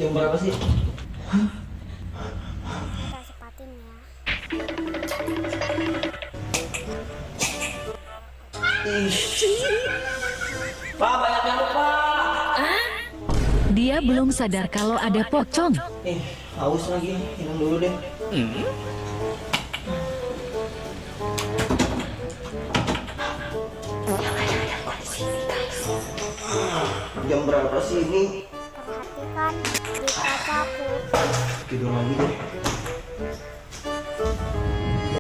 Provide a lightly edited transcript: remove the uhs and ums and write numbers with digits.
jam berapa sih? Kita sepatin ya. Pak, banyak yang lupa. Dia belum sadar kalau ada pocong. Haus lagi. Minum dulu deh. Jam berapa sih ini? Perhatikan di kacaku. Tidur lagi deh.